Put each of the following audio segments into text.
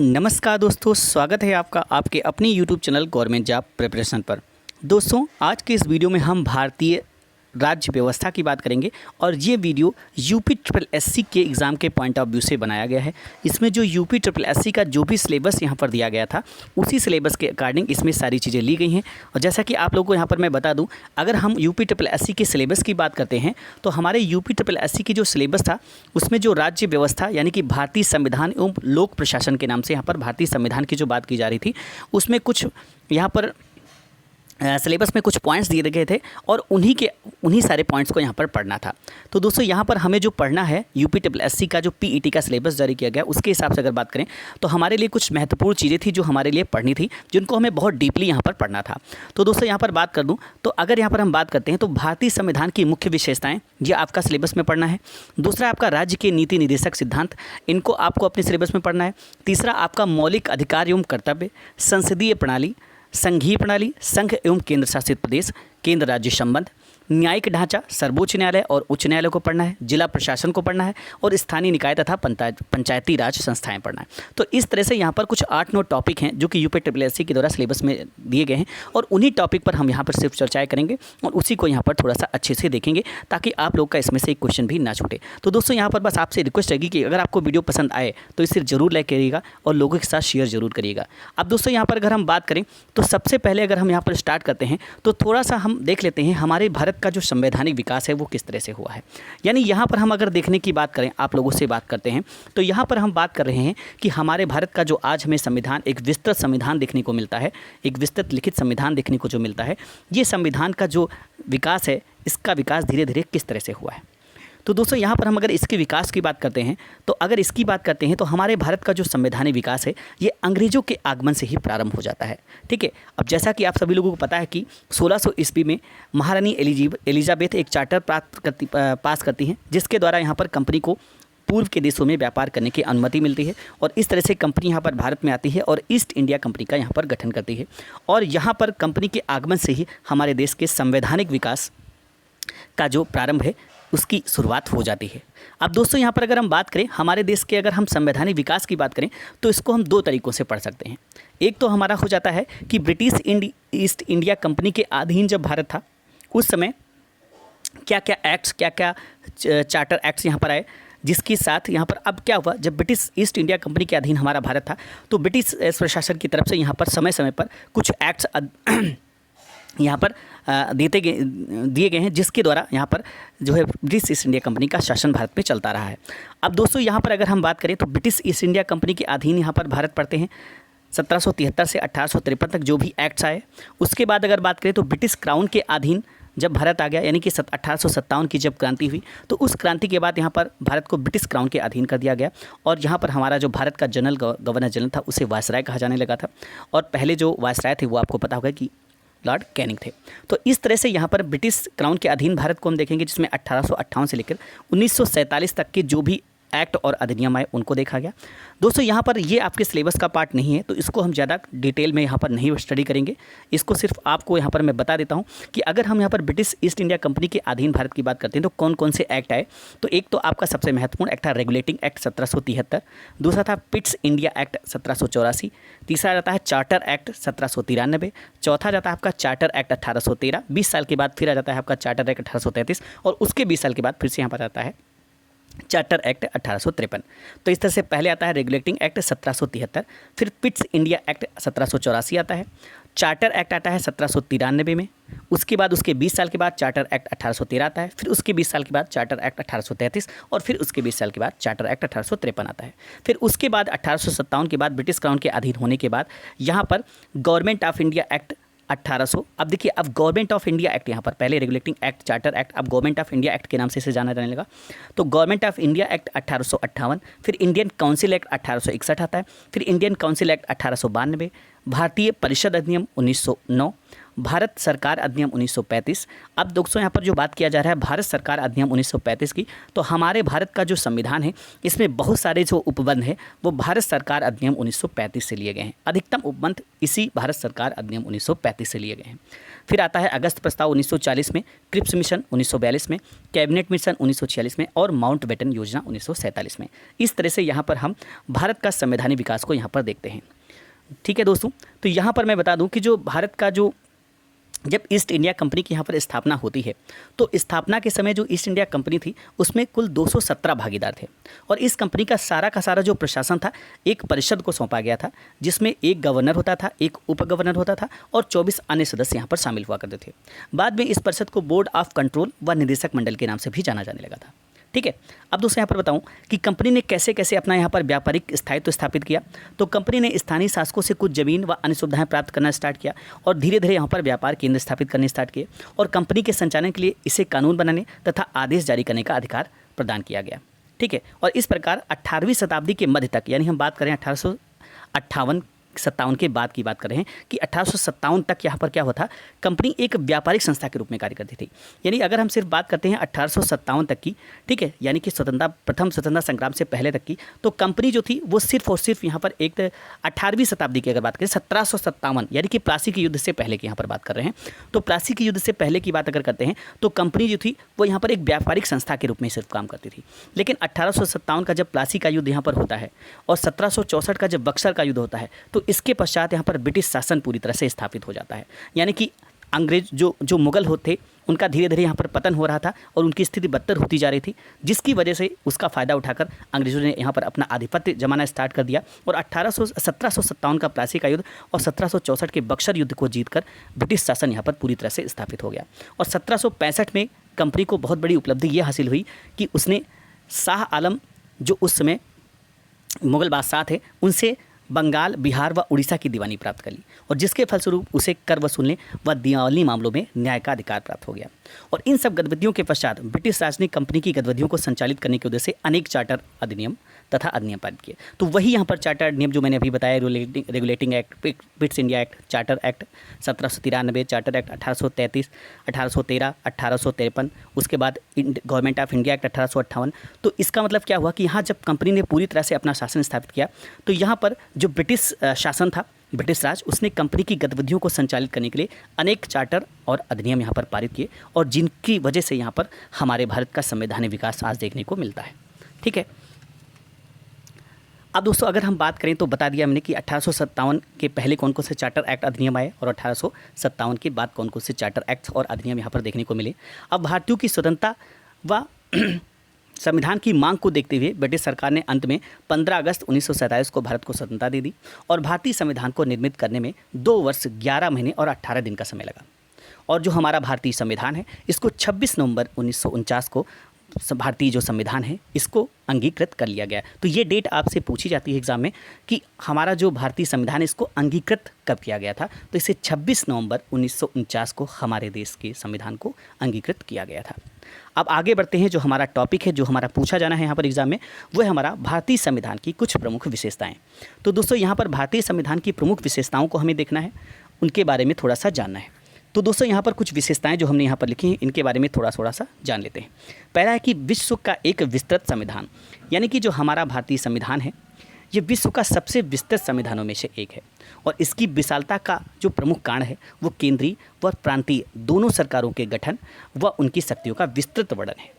नमस्कार दोस्तों, स्वागत है आपका आपके अपने YouTube channel government job preparation पर। दोस्तों, आज के इस वीडियो में हम भारतीय राज्य व्यवस्था की बात करेंगे और ये वीडियो यूपी ट्रिपल एससी के एग्ज़ाम के पॉइंट ऑफ व्यू से बनाया गया है। इसमें जो यूपी ट्रिपल एससी का जो भी सिलेबस यहाँ पर दिया गया था, उसी सिलेबस के अकॉर्डिंग इसमें सारी चीज़ें ली गई हैं। और जैसा कि आप लोगों को यहाँ पर मैं बता दूँ, अगर हम यूपी ट्रिपल एससी के सिलेबस की बात करते हैं तो हमारे यूपी ट्रिपल एससी की जो सिलेबस था, उसमें जो राज्य व्यवस्था यानी कि भारतीय संविधान एवं लोक प्रशासन के नाम से यहाँ पर भारतीय संविधान की जो बात की जा रही थी, उसमें कुछ यहाँ पर सिलेबस में कुछ पॉइंट्स दिए गए थे और उन्हीं सारे पॉइंट्स को यहाँ पर पढ़ना था। तो दोस्तों, यहाँ पर हमें जो पढ़ना है यूपी ट्रिपल एससी का जो पीईटी का सिलेबस जारी किया गया, उसके हिसाब से अगर बात करें तो हमारे लिए कुछ महत्वपूर्ण चीज़ें थी जो हमारे लिए पढ़नी थी, जिनको हमें बहुत डीपली यहाँ पर पढ़ना था। तो दोस्तों, यहाँ पर बात कर दूँ तो अगर यहाँ पर हम बात करते हैं तो भारतीय संविधान की मुख्य विशेषताएँ, ये आपका सिलेबस में पढ़ना है। दूसरा, आपका राज्य के नीति निर्देशक सिद्धांत, इनको आपको अपने सिलेबस में पढ़ना है। तीसरा, आपका मौलिक अधिकार एवं कर्तव्य, संसदीय प्रणाली, संघीय प्रणाली, संघ एवं केंद्र शासित प्रदेश, केंद्र राज्य संबंध, न्यायिक ढांचा, सर्वोच्च न्यायालय और उच्च न्यायालय को पढ़ना है, जिला प्रशासन को पढ़ना है और स्थानीय निकाय तथा पंचायती राज संस्थाएं पढ़ना है। तो इस तरह से यहाँ पर कुछ 8-9 टॉपिक हैं जो कि यूपी ट्रिपल एससी के द्वारा सिलेबस में दिए गए हैं और उन्हीं टॉपिक पर हम यहाँ पर सिर्फ चर्चाएं करेंगे और उसी को यहाँ पर थोड़ा सा अच्छे से देखेंगे ताकि आप लोग का इसमें से एक क्वेश्चन भी ना छूटे। तो दोस्तों, यहाँ पर बस आपसे रिक्वेस्ट रहेगी कि अगर आपको वीडियो पसंद आए तो इसे ज़रूर लाइक करिएगा और लोगों के साथ शेयर ज़रूर करिएगा। अब दोस्तों, यहाँ पर अगर हम बात करें तो सबसे पहले अगर हम यहाँ पर स्टार्ट करते हैं तो थोड़ा सा हम देख लेते हैं हमारे भारत का जो संवैधानिक विकास है वो किस तरह से हुआ है। यानी यहाँ पर हम अगर देखने की बात करें, आप लोगों से बात करते हैं तो यहाँ पर हम बात कर रहे हैं कि हमारे भारत का जो आज हमें संविधान, एक विस्तृत संविधान देखने को मिलता है, एक विस्तृत लिखित संविधान देखने को जो मिलता है, ये संविधान का जो विकास है, इसका विकास धीरे धीरे किस तरह से हुआ है। तो दोस्तों, यहाँ पर हम अगर इसके विकास की बात करते हैं तो अगर इसकी बात करते हैं तो हमारे भारत का जो संवैधानिक विकास है ये अंग्रेज़ों के आगमन से ही प्रारंभ हो जाता है। ठीक है। अब जैसा कि आप सभी लोगों को पता है कि 1600 ईस्वी में महारानी एलिजाबेथ एक चार्टर पास करती हैं, जिसके द्वारा यहाँ पर कंपनी को पूर्व के देशों में व्यापार करने की अनुमति मिलती है और इस तरह से कंपनी यहाँ पर भारत में आती है और ईस्ट इंडिया कंपनी का यहाँ पर गठन करती है और यहाँ पर कंपनी के आगमन से ही हमारे देश के संवैधानिक विकास का जो प्रारंभ है उसकी शुरुआत हो जाती है। अब दोस्तों, यहाँ पर अगर हम बात करें हमारे देश के, अगर हम संवैधानिक विकास की बात करें तो इसको हम 2 तरीक़ों से पढ़ सकते हैं। एक तो हमारा हो जाता है कि ब्रिटिश ईस्ट इंडिया कंपनी के अधीन जब भारत था, उस समय क्या क्या एक्ट्स, क्या क्या चार्टर एक्ट्स यहाँ पर आए, जिसके साथ यहाँ पर अब क्या हुआ, जब ब्रिटिश ईस्ट इंडिया कंपनी के अधीन हमारा भारत था तो ब्रिटिश प्रशासन की तरफ से यहाँ पर समय समय पर कुछ एक्ट्स यहाँ पर दिए गए हैं, जिसके द्वारा यहाँ पर जो है ब्रिटिश ईस्ट इंडिया कंपनी का शासन भारत में चलता रहा है। अब दोस्तों, यहाँ पर अगर हम बात करें तो ब्रिटिश ईस्ट इंडिया कंपनी के अधीन यहाँ पर भारत पड़ते हैं 1773 से 1853 तक जो भी एक्ट्स आए। उसके बाद अगर बात करें तो ब्रिटिश क्राउन के अधीन जब भारत आ गया, यानी कि 1857 की जब क्रांति हुई, तो उस क्रांति के बाद यहाँ पर भारत को ब्रिटिश क्राउन के अधीन कर दिया गया और यहाँ पर हमारा जो भारत का गवर्नर जनरल था उसे वायसराय कहा जाने लगा था और पहले जो वायसराय थे वो आपको पता होगा कि लॉर्ड कैनिंग थे। तो इस तरह से यहाँ पर ब्रिटिश क्राउन के अधीन भारत को हम देखेंगे, जिसमें 1858 से लेकर 1947 तक के जो भी एक्ट और अधिनियम आए उनको देखा गया। दोस्तों, यहाँ पर ये आपके सिलेबस का पार्ट नहीं है तो इसको हम ज़्यादा डिटेल में यहाँ पर नहीं स्टडी करेंगे। इसको सिर्फ आपको यहाँ पर मैं बता देता हूँ कि अगर हम यहाँ पर ब्रिटिश ईस्ट इंडिया कंपनी के अधीन भारत की बात करते हैं तो कौन कौन से एक्ट आए। तो एक तो आपका सबसे महत्वपूर्ण एक्ट था रेगुलेटिंग एक्ट 1773, दूसरा था पिट्स इंडिया एक्ट 1784, तीसरा जाता है चार्टर एक्ट 1793, चौथा जाता है आपका चार्टर एक्ट 1813, 20 साल के बाद फिर आ जाता है आपका चार्टर एक्ट 1833 और उसके 20 साल के बाद फिर से यहाँ पर आता है चार्टर एक्ट 1853। तो इस तरह से पहले आता है रेगुलेटिंग एक्ट 1773, फिर पिट्स इंडिया एक्ट 1784 आता है, चार्टर एक्ट आता है 1793 में, उसके बाद उसके 20 साल के बाद चार्टर एक्ट 1813 आता है, फिर उसके 20 साल के बाद चार्टर एक्ट 1833 और फिर उसके 20 साल के बाद चार्टर एक्ट 1853 आता है। फिर उसके बाद 1857 के बाद ब्रिटिश क्राउन के अधीन होने के बाद यहाँ पर गवर्नमेंट ऑफ इंडिया एक्ट 1800। अब देखिए, अब गवर्नमेंट ऑफ इंडिया एक्ट, यहाँ पर पहले रेगुलेटिंग एक्ट, चार्टर एक्ट, अब गवर्नमेंट ऑफ इंडिया एक्ट के नाम से इसे जाना जाने लगा। तो गवर्नमेंट ऑफ इंडिया एक्ट 1858, फिर इंडियन काउंसिल एक्ट 1861 आता है, फिर इंडियन काउंसिल एक्ट 1892, भारतीय परिषद अधिनियम 1909, भारत सरकार अधिनियम 1935। अब दोस्तों यहाँ पर जो बात किया जा रहा है भारत सरकार अधिनियम 1935 की, तो हमारे भारत का जो संविधान है इसमें बहुत सारे जो उपबंध है वो भारत सरकार अधिनियम 1935 से लिए गए हैं। अधिकतम उपबंध इसी भारत सरकार अधिनियम 1935 से लिए गए हैं। फिर आता है अगस्त प्रस्ताव 1940 में, क्रिप्स मिशन 1942 में, कैबिनेट मिशन 1946 में और माउंटबेटन योजना 1947 में। इस तरह से यहाँ पर हम भारत का संवैधानिक विकास को यहाँ पर देखते हैं। ठीक है दोस्तों, तो यहाँ पर मैं बता दूं कि जो भारत का जो जब ईस्ट इंडिया कंपनी की यहाँ पर स्थापना होती है तो स्थापना के समय जो ईस्ट इंडिया कंपनी थी उसमें कुल 217 भागीदार थे और इस कंपनी का सारा जो प्रशासन था एक परिषद को सौंपा गया था, जिसमें एक गवर्नर होता था, एक उप गवर्नर होता था और 24 अन्य सदस्य यहाँ पर शामिल हुआ करते थे। बाद में इस परिषद को बोर्ड ऑफ कंट्रोल व निदेशक मंडल के नाम से भी जाना जाने लगा था। ठीक है, अब दोस्तों यहाँ पर बताऊं कि कंपनी ने कैसे कैसे अपना यहाँ पर व्यापारिक स्थायित्व स्थापित किया। तो कंपनी ने स्थानीय शासकों से कुछ जमीन व अन्य सुविधाएं प्राप्त करना स्टार्ट किया और धीरे धीरे यहाँ पर व्यापार केंद्र स्थापित करने स्टार्ट किए और कंपनी के संचालन के लिए इसे कानून बनाने तथा आदेश जारी करने का अधिकार प्रदान किया गया। ठीक है, और इस प्रकार 18वीं शताब्दी के मध्य तक, यानी हम बात करें 1857 के बाद की बात कर रहे हैं कि 1857 तक यहाँ पर क्या हुआ था, कंपनी एक व्यापारिक संस्था के रूप में कार्य करती थी। यानी अगर हम सिर्फ बात करते हैं 1857 तक की, ठीक है, यानी कि प्रथम स्वतंत्रता संग्राम से पहले तक की, तो कंपनी जो थी वो सिर्फ और सिर्फ यहाँ पर एक 18वीं शताब्दी की अगर बात करें 1757 यानी कि प्लासी के युद्ध से पहले की यहाँ पर बात कर रहे हैं, तो प्लासी के युद्ध से पहले की बात अगर करते हैं तो कंपनी जो थी वो यहाँ पर एक व्यापारिक संस्था के रूप में सिर्फ काम करती थी। लेकिन 1857 का जब प्लासी का युद्ध यहाँ पर होता है और 1764 का जब बक्सर का युद्ध होता है तो इसके पश्चात यहाँ पर ब्रिटिश शासन पूरी तरह से स्थापित हो जाता है। यानी कि अंग्रेज जो मुगल होते उनका धीरे धीरे यहाँ पर पतन हो रहा था और उनकी स्थिति बदतर होती जा रही थी, जिसकी वजह से उसका फ़ायदा उठाकर अंग्रेज़ों ने यहाँ पर अपना आधिपत्य जमाना स्टार्ट कर दिया और 1757 का प्लासी का युद्ध और 1764 के बक्सर युद्ध को जीतकर ब्रिटिश शासन यहाँ पर पूरी तरह से स्थापित हो गया। और 1765 में कंपनी को बहुत बड़ी उपलब्धि ये हासिल हुई कि उसने शाह आलम जो उस समय मुग़ल बादशाह थे उनसे बंगाल, बिहार व उड़ीसा की दीवानी प्राप्त कर ली और जिसके फलस्वरूप उसे कर वसूलने व दिवानी मामलों में न्याय का अधिकार प्राप्त हो गया। और इन सब गतिविधियों के पश्चात ब्रिटिश राज ने कंपनी की गतिविधियों को संचालित करने के उद्देश्य से अनेक चार्टर अधिनियम तथा अधिनियम पारित किए। तो वही यहाँ पर चार्टर अधिनियम जो मैंने अभी बताया, regulating act, Pitt's India act, charter act 1793, charter act 1833, 1813, 1853, उसके बाद गवर्नमेंट ऑफ इंडिया एक्ट 1858। तो इसका मतलब क्या हुआ कि यहाँ जब कंपनी ने पूरी तरह से अपना शासन स्थापित किया तो यहाँ पर जो ब्रिटिश शासन था, ब्रिटिश राज, उसने कंपनी की गतिविधियों को संचालित करने के लिए अनेक चार्टर और अधिनियम यहाँ पर पारित किए और जिनकी वजह से यहाँ पर हमारे भारत का संवैधानिक विकास आज देखने को मिलता है। ठीक है, अब दोस्तों अगर हम बात करें तो बता दिया मैंने कि 1857 के पहले कौन कौन से चार्टर एक्ट अधिनियम आए और 1857 के बाद कौन कौन से चार्टर एक्ट और अधिनियम यहाँ पर देखने को मिले। अब भारतीयों की स्वतंत्रता व संविधान की मांग को देखते हुए ब्रिटिश सरकार ने अंत में 15 अगस्त 1947 को भारत को स्वतंत्रता दे दी और भारतीय संविधान को निर्मित करने में 2 वर्ष 11 महीने और 18 दिन का समय लगा। और जो हमारा भारतीय संविधान है इसको 26 नवंबर 1949 को भारतीय जो संविधान है इसको अंगीकृत कर लिया गया। तो ये डेट आपसे पूछी जाती है एग्जाम में कि हमारा जो भारतीय संविधान है इसको अंगीकृत कब किया गया था, तो इसे 26 नवंबर 1949 को हमारे देश के संविधान को अंगीकृत किया गया था। अब आगे बढ़ते हैं, जो हमारा टॉपिक है, जो हमारा पूछा जाना है यहाँ पर एग्जाम में, वो है हमारा भारतीय संविधान की कुछ प्रमुख विशेषताएँ। तो दोस्तों यहाँ पर भारतीय संविधान की प्रमुख विशेषताओं को हमें देखना है, उनके बारे में थोड़ा सा जानना है। तो दोस्तों यहाँ पर कुछ विशेषताएं जो हमने यहाँ पर लिखी हैं इनके बारे में थोड़ा सा जान लेते हैं। पहला है कि विश्व का एक विस्तृत संविधान, यानी कि जो हमारा भारतीय संविधान है ये विश्व का सबसे विस्तृत संविधानों में से एक है और इसकी विशालता का जो प्रमुख कारण है वो केंद्रीय व प्रांतीय दोनों सरकारों के गठन व उनकी शक्तियों का विस्तृत वर्णन है।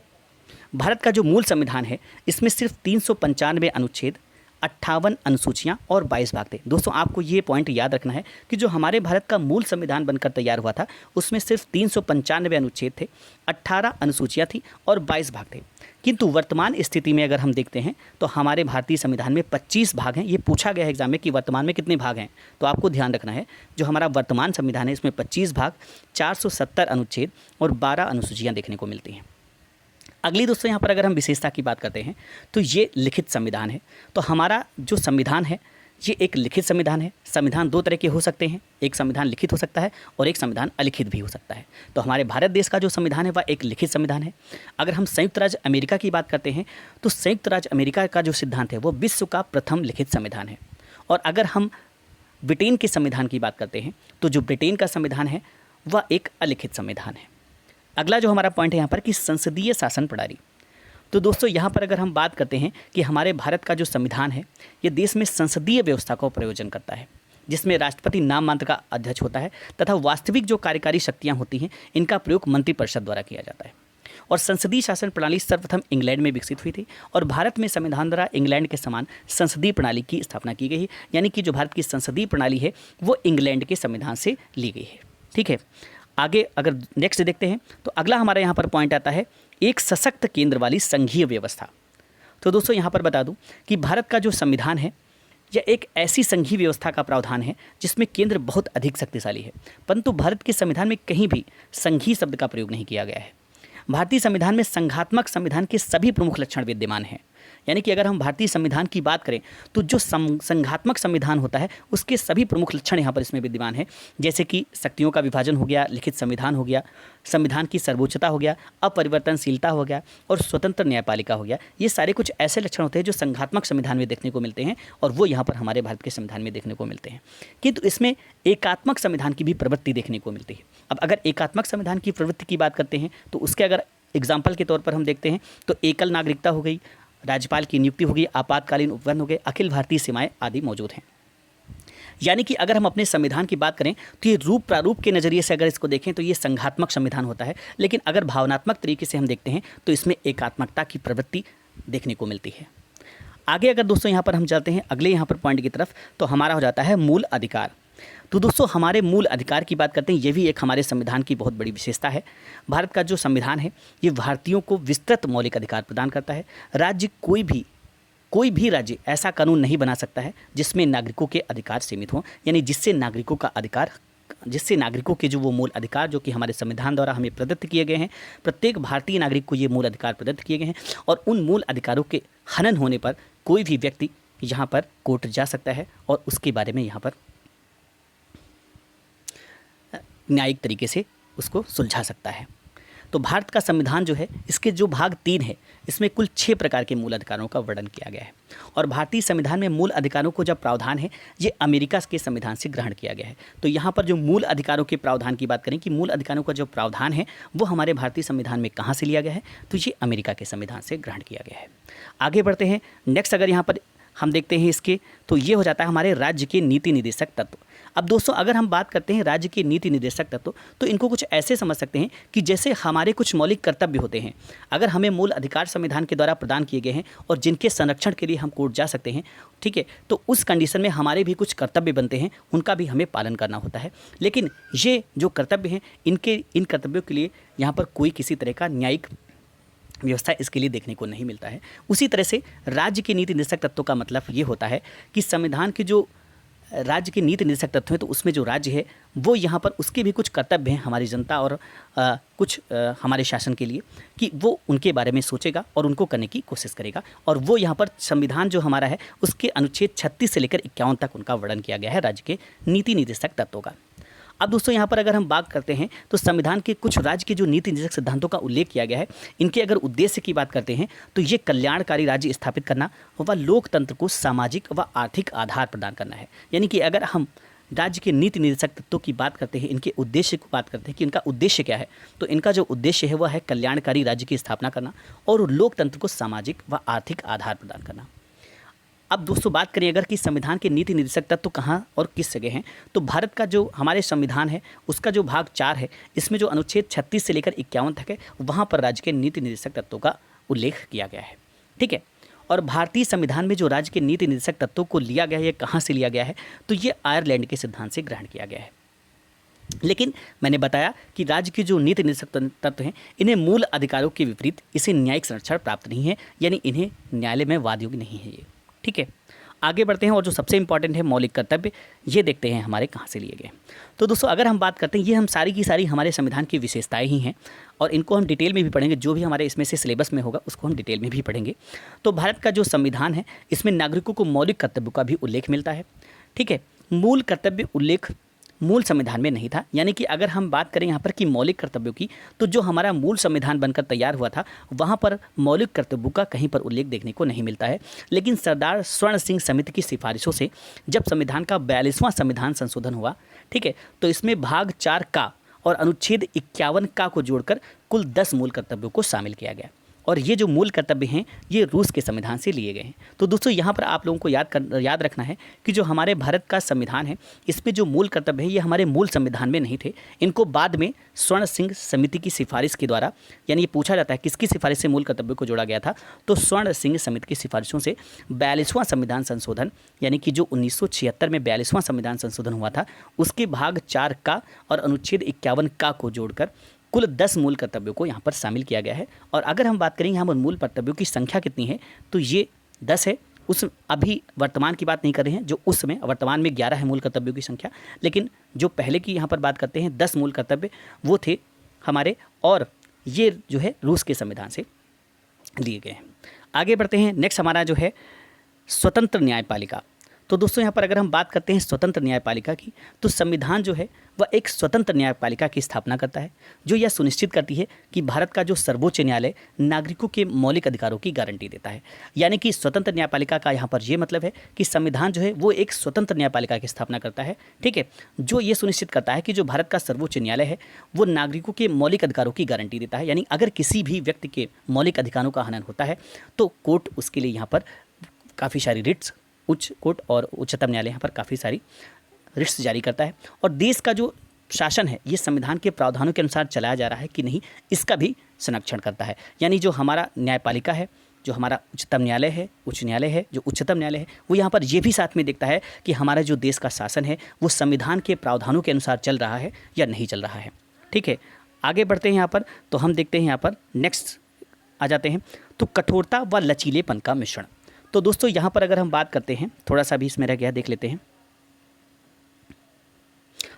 भारत का जो मूल संविधान है इसमें सिर्फ 395 अनुच्छेद, 58 अनुसूचियाँ और 22 भाग थे। दोस्तों आपको ये पॉइंट याद रखना है कि जो हमारे भारत का मूल संविधान बनकर तैयार हुआ था उसमें सिर्फ 395 अनुच्छेद थे, 18 अनुसूचियाँ थी और 22 भाग थे। किंतु वर्तमान स्थिति में अगर हम देखते हैं तो हमारे भारतीय संविधान में 25 भाग हैं। ये पूछा गया है एग्जाम में कि वर्तमान में कितने भाग हैं, तो आपको ध्यान रखना है जो हमारा वर्तमान संविधान है इसमें 25 भाग, 470 अनुच्छेद और 12 अनुसूचियाँ देखने को मिलती हैं। अगली दोस्तों यहाँ पर अगर हम विशेषता की बात करते हैं तो ये लिखित संविधान है। तो हमारा जो संविधान है ये एक लिखित संविधान है। संविधान 2 तरह के हो सकते हैं, एक संविधान लिखित हो सकता है और एक संविधान अलिखित भी हो सकता है। तो हमारे भारत देश का जो संविधान है वह एक लिखित संविधान है। अगर हम संयुक्त राज्य अमेरिका की बात करते हैं तो संयुक्त राज्य अमेरिका का जो सिद्धांत है वो विश्व का प्रथम लिखित संविधान है। और अगर हम ब्रिटेन के संविधान की बात करते हैं तो जो ब्रिटेन का संविधान है वह एक अलिखित संविधान है। अगला जो हमारा पॉइंट है यहाँ पर कि संसदीय शासन प्रणाली। तो दोस्तों यहाँ पर अगर हम बात करते हैं कि हमारे भारत का जो संविधान है ये देश में संसदीय व्यवस्था का प्रयोजन करता है, जिसमें राष्ट्रपति नाम मात्र का अध्यक्ष होता है तथा वास्तविक जो कार्यकारी शक्तियाँ होती हैं इनका प्रयोग मंत्रिपरिषद द्वारा किया जाता है। और संसदीय शासन प्रणाली सर्वप्रथम इंग्लैंड में विकसित हुई थी और भारत में संविधान द्वारा इंग्लैंड के समान संसदीय प्रणाली की स्थापना की गई है, यानी कि जो भारत की संसदीय प्रणाली है वो इंग्लैंड के संविधान से ली गई है। ठीक है, आगे अगर नेक्स्ट देखते हैं तो अगला हमारे यहाँ पर पॉइंट आता है एक सशक्त केंद्र वाली संघीय व्यवस्था। तो दोस्तों यहाँ पर बता दूँ कि भारत का जो संविधान है यह एक ऐसी संघीय व्यवस्था का प्रावधान है जिसमें केंद्र बहुत अधिक शक्तिशाली है, परंतु भारत के संविधान में कहीं भी संघीय शब्द का प्रयोग नहीं किया गया है। भारतीय संविधान में संघात्मक संविधान के सभी प्रमुख लक्षण विद्यमान हैं, यानी कि अगर हम भारतीय संविधान की बात करें तो जो संघात्मक संविधान होता है उसके सभी प्रमुख लक्षण यहाँ पर इसमें विद्यमान है, जैसे कि शक्तियों का विभाजन हो गया, लिखित संविधान हो गया, संविधान की सर्वोच्चता हो गया, अपरिवर्तनशीलता हो गया और स्वतंत्र न्यायपालिका हो गया। ये सारे कुछ ऐसे लक्षण होते हैं जो संघात्मक संविधान में देखने को मिलते हैं और वो यहाँ पर हमारे भारत के संविधान में देखने को मिलते हैं। किंतु इसमें एकात्मक संविधान की भी प्रवृत्ति देखने को मिलती है। अब अगर एकात्मक संविधान की प्रवृत्ति की बात करते हैं तो उसके अगर एग्जाम्पल के तौर पर हम देखते हैं तो एकल नागरिकता हो गई, राज्यपाल की नियुक्ति हो गई, आपातकालीन उपबंध हो गए, अखिल भारतीय सीमाएं आदि मौजूद हैं। यानी कि अगर हम अपने संविधान की बात करें तो ये रूप प्रारूप के नज़रिए से अगर इसको देखें तो ये संघात्मक संविधान होता है, लेकिन अगर भावनात्मक तरीके से हम देखते हैं तो इसमें एकात्मकता की प्रवृत्ति देखने को मिलती है। आगे अगर दोस्तों यहाँ पर हम चलते हैं अगले यहाँ पर पॉइंट की तरफ तो हमारा हो जाता है मूल अधिकार। तो दोस्तों हमारे मूल अधिकार की बात करते हैं, ये भी एक हमारे संविधान की बहुत बड़ी विशेषता है। भारत का जो संविधान है ये भारतीयों को विस्तृत मौलिक अधिकार प्रदान करता है। राज्य कोई भी राज्य ऐसा कानून नहीं बना सकता है जिसमें नागरिकों के अधिकार सीमित हों, यानी जिससे नागरिकों के जो वो मूल अधिकार जो कि हमारे संविधान द्वारा हमें प्रदत्त किए गए हैं, प्रत्येक भारतीय नागरिक को ये मूल अधिकार प्रदत्त किए गए हैं और उन मूल अधिकारों के हनन होने पर कोई भी व्यक्ति यहाँ पर कोर्ट जा सकता है और उसके बारे में यहाँ पर न्यायिक तरीके से उसको सुलझा सकता है। तो भारत का संविधान जो है इसके जो भाग 3 है इसमें कुल 6 प्रकार के मूल अधिकारों का वर्णन किया गया है और भारतीय संविधान में मूल अधिकारों को जब प्रावधान है ये अमेरिका के संविधान से ग्रहण किया गया है। तो यहाँ पर जो मूल अधिकारों के प्रावधान की बात करें कि मूल अधिकारों का जो प्रावधान है वो हमारे भारतीय संविधान में कहाँ से लिया गया है, तो ये अमेरिका के संविधान से ग्रहण किया गया है। आगे बढ़ते हैं नेक्स्ट, अगर यहाँ पर हम देखते हैं इसके तो ये हो जाता है हमारे राज्य के नीति निर्देशक तत्व। अब दोस्तों अगर हम बात करते हैं राज्य के नीति निर्देशक तत्व तो इनको कुछ ऐसे समझ सकते हैं कि जैसे हमारे कुछ मौलिक कर्तव्य होते हैं, अगर हमें मूल अधिकार संविधान के द्वारा प्रदान किए गए हैं और जिनके संरक्षण के लिए हम कोर्ट जा सकते हैं, ठीक है, तो उस कंडीशन में हमारे भी कुछ कर्तव्य बनते हैं, उनका भी हमें पालन करना होता है। लेकिन ये जो कर्तव्य हैं इन कर्तव्यों के लिए यहाँ पर कोई किसी तरह का न्यायिक व्यवस्था इसके लिए देखने को नहीं मिलता है। उसी तरह से राज्य के नीति निर्देशक तत्वों का मतलब ये होता है कि संविधान के जो राज्य के नीति निर्देशक तत्व हैं तो उसमें जो राज्य है वो यहाँ पर उसके भी कुछ कर्तव्य हैं हमारी जनता और कुछ हमारे शासन के लिए कि वो उनके बारे में सोचेगा और उनको करने की कोशिश करेगा। और वो यहाँ पर संविधान जो हमारा है उसके अनुच्छेद 36 से लेकर 51 तक उनका वर्णन किया गया है राज्य के नीति निर्देशक तत्वों का। अब दोस्तों यहाँ पर अगर हम बात करते हैं तो संविधान के कुछ राज्य के जो नीति निर्देशक सिद्धांतों का उल्लेख किया गया है, इनके अगर उद्देश्य की बात करते हैं तो ये कल्याणकारी राज्य स्थापित करना व लोकतंत्र को सामाजिक व आर्थिक आधार प्रदान करना है। यानी कि अगर हम राज्य के नीति निर्देशक तत्वों की बात करते हैं, इनके उद्देश्य को बात करते हैं कि इनका उद्देश्य क्या है, तो इनका जो उद्देश्य है वह है कल्याणकारी राज्य की स्थापना करना और लोकतंत्र को सामाजिक व आर्थिक आधार प्रदान करना। अब दोस्तों बात करें अगर कि संविधान के नीति निर्देशक तत्व कहाँ और किस जगह हैं, तो भारत का जो हमारे संविधान है उसका जो भाग 4 है इसमें जो अनुच्छेद 36 से लेकर 51 तक है वहाँ पर राज्य के नीति निर्देशक तत्वों का उल्लेख किया गया है। ठीक है, और भारतीय संविधान में जो राज्य के नीति निर्देशक तत्वों को लिया गया है ये कहाँ से लिया गया है, तो ये आयरलैंड के सिद्धांत से ग्रहण किया गया है। लेकिन मैंने बताया कि राज्य के जो नीति निर्देशक तत्व हैं इन्हें मूल अधिकारों के विपरीत इसे न्यायिक संरक्षण प्राप्त नहीं है, यानी इन्हें न्यायालय में वाद योग्य नहीं है ये। ठीक है, आगे बढ़ते हैं और जो सबसे इंपॉर्टेंट है मौलिक कर्तव्य, ये देखते हैं हमारे कहाँ से लिए गए। तो दोस्तों अगर हम बात करते हैं ये हम सारी की सारी हमारे संविधान की विशेषताएं ही हैं और इनको हम डिटेल में भी पढ़ेंगे, जो भी हमारे इसमें से सिलेबस में होगा उसको हम डिटेल में भी पढ़ेंगे। तो भारत का जो संविधान है इसमें नागरिकों को मौलिक कर्तव्यों का भी उल्लेख मिलता है। ठीक है, मूल कर्तव्य उल्लेख मूल संविधान में नहीं था, यानी कि अगर हम बात करें यहाँ पर कि मौलिक कर्तव्यों की, तो जो हमारा मूल संविधान बनकर तैयार हुआ था वहाँ पर मौलिक कर्तव्यों का कहीं पर उल्लेख देखने को नहीं मिलता है। लेकिन सरदार स्वर्ण सिंह समिति की सिफारिशों से जब संविधान का 42वां संविधान संशोधन हुआ, ठीक है, तो इसमें भाग 4 का और अनुच्छेद 51 का को जोड़कर कुल 10 मूल कर्तव्यों को शामिल किया गया। और ये जो मूल कर्तव्य हैं ये रूस के संविधान से लिए गए हैं। तो दोस्तों यहाँ पर आप लोगों को याद रखना है कि जो हमारे भारत का संविधान है इसमें जो मूल कर्तव्य है ये हमारे मूल संविधान में नहीं थे, इनको बाद में स्वर्ण सिंह समिति की सिफारिश के द्वारा, यानी ये पूछा जाता है किसकी सिफारिश से मूल कर्तव्यों को जोड़ा गया था, तो स्वर्ण सिंह समिति की सिफारिशों से 42वां संविधान संशोधन, यानी कि जो 1976 में 42वां संविधान संशोधन हुआ था उसके भाग 4 का और अनुच्छेद 51 का को जोड़कर कुल 10 मूल कर्तव्यों को यहाँ पर शामिल किया गया है। और अगर हम बात करेंगे यहाँ पर मूल कर्तव्यों की संख्या कितनी है तो ये 10 है। उस अभी वर्तमान की बात नहीं कर रहे हैं, जो उस समय वर्तमान में 11 है मूल कर्तव्यों की संख्या, लेकिन जो पहले की यहाँ पर बात करते हैं 10 मूल कर्तव्य वो थे हमारे, और ये जो है रूस के संविधान से लिए गए हैं। आगे बढ़ते हैं। नेक्स्ट हमारा जो है स्वतंत्र न्यायपालिका। तो दोस्तों यहाँ पर अगर हम बात करते हैं स्वतंत्र न्यायपालिका की, तो संविधान जो है वह एक स्वतंत्र न्यायपालिका की स्थापना करता है जो यह सुनिश्चित करती है कि भारत का जो सर्वोच्च न्यायालय नागरिकों के मौलिक अधिकारों की गारंटी देता है। यानी कि स्वतंत्र न्यायपालिका का यहाँ पर यह मतलब है कि संविधान जो है वो एक स्वतंत्र न्यायपालिका की स्थापना करता है, ठीक है, जो ये सुनिश्चित करता है कि जो भारत का सर्वोच्च न्यायालय है वो नागरिकों के मौलिक अधिकारों की गारंटी देता है। यानी अगर किसी भी व्यक्ति के मौलिक अधिकारों का हनन होता है तो कोर्ट उसके लिए यहाँ पर काफ़ी सारी रिट्स, उच्च कोर्ट और उच्चतम न्यायालय यहाँ पर काफ़ी सारी रिट्स जारी करता है। और देश का जो शासन है ये संविधान के प्रावधानों के अनुसार चलाया जा रहा है कि नहीं इसका भी संरक्षण करता है। यानी जो हमारा न्यायपालिका है, जो हमारा उच्चतम न्यायालय है, उच्च न्यायालय है, जो उच्चतम न्यायालय है, वो यहाँ पर ये भी साथ में देखता है कि हमारा जो देश का शासन है वो संविधान के प्रावधानों के अनुसार चल रहा है या नहीं चल रहा है, ठीक है। आगे बढ़ते हैं यहाँ पर, तो हम देखते हैं यहाँ पर नेक्स्ट आ जाते हैं, तो कठोरता व लचीलेपन का मिश्रण। तो दोस्तों यहाँ पर अगर हम बात करते हैं, थोड़ा सा भी इसमें रह गया, देख लेते हैं।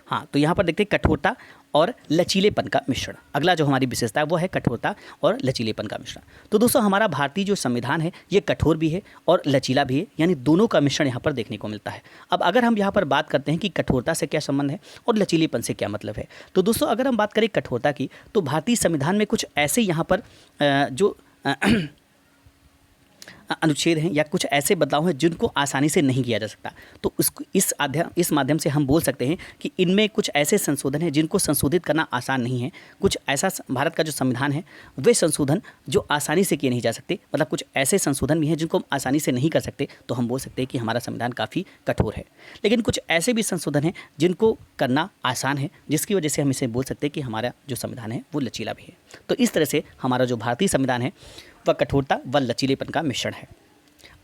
हाँ, तो यहाँ पर देखते हैं कठोरता और लचीलेपन का मिश्रण। अगला जो हमारी विशेषता है वो है कठोरता और लचीलेपन का मिश्रण। तो दोस्तों हमारा भारतीय जो संविधान है ये कठोर भी है और लचीला भी है, यानी दोनों का मिश्रण यहाँ पर देखने को मिलता है। अब अगर हम यहाँ पर बात करते हैं कि कठोरता से क्या संबंध है और लचीलेपन से क्या मतलब है, तो दोस्तों अगर हम बात करें कठोरता की, तो भारतीय संविधान में कुछ ऐसे यहाँ पर जो अनुच्छेद हैं या कुछ ऐसे बदलाव हैं जिनको आसानी से नहीं किया जा सकता। तो इस माध्यम से हम बोल सकते हैं कि इनमें कुछ ऐसे संशोधन हैं जिनको संशोधित करना आसान नहीं है। कुछ ऐसा भारत का जो संविधान है वे संशोधन जो आसानी से किए नहीं जा सकते, मतलब कुछ ऐसे संशोधन भी हैं जिनको हम आसानी से नहीं कर सकते, तो हम बोल सकते हैं कि हमारा संविधान काफ़ी कठोर है। लेकिन कुछ ऐसे भी संशोधन हैं जिनको करना आसान है, जिसकी वजह से हम इसे बोल सकते हैं कि हमारा जो संविधान है वो लचीला भी है। तो इस तरह से हमारा जो भारतीय संविधान है वह कठोरता व लचीलेपन का मिश्रण है।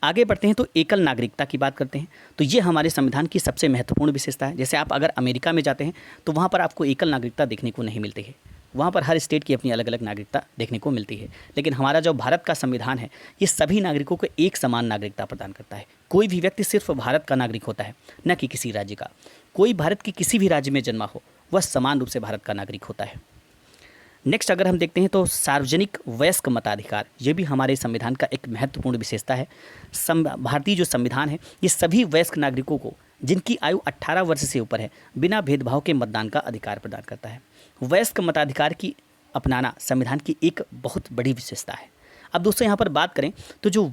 आगे बढ़ते हैं तो एकल नागरिकता की बात करते हैं। तो ये हमारे संविधान की सबसे महत्वपूर्ण विशेषता है। जैसे आप अगर अमेरिका में जाते हैं तो वहाँ पर आपको एकल नागरिकता देखने को नहीं मिलती है, वहाँ पर हर स्टेट की अपनी अलग अलग नागरिकता देखने को मिलती है। लेकिन हमारा जो भारत का संविधान है ये सभी नागरिकों को एक समान नागरिकता प्रदान करता है। कोई भी व्यक्ति सिर्फ भारत का नागरिक होता है, न कि किसी राज्य का। कोई भारत के किसी भी राज्य में जन्मा हो वह समान रूप से भारत का नागरिक होता है। नेक्स्ट अगर हम देखते हैं तो सार्वजनिक वयस्क मताधिकार, ये भी हमारे संविधान का एक महत्वपूर्ण विशेषता है। भारतीय जो संविधान है ये सभी वयस्क नागरिकों को जिनकी आयु 18 वर्ष से ऊपर है बिना भेदभाव के मतदान का अधिकार प्रदान करता है। वयस्क मताधिकार की अपनाना संविधान की एक बहुत बड़ी विशेषता है। अब दोस्तों यहाँ पर बात करें तो जो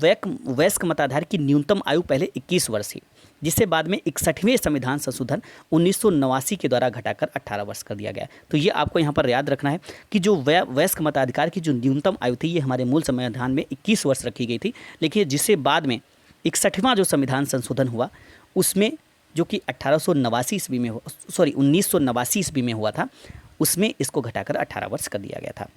वयस्क मताधिकार की न्यूनतम आयु पहले 21 वर्ष थी, जिसे बाद में 61वें संविधान संशोधन 1989 के द्वारा घटाकर 18 वर्ष कर दिया गया। तो ये आपको यहाँ पर याद रखना है कि जो वयस्क मताधिकार की जो न्यूनतम आयु थी ये हमारे मूल संविधान में 21 वर्ष रखी गई थी, लेकिन जिसे बाद में 61वां जो संविधान संशोधन हुआ उसमें, जो कि 1989 ईस्वी में हुआ था, उसमें इसको घटाकर 18 वर्ष कर दिया गया था।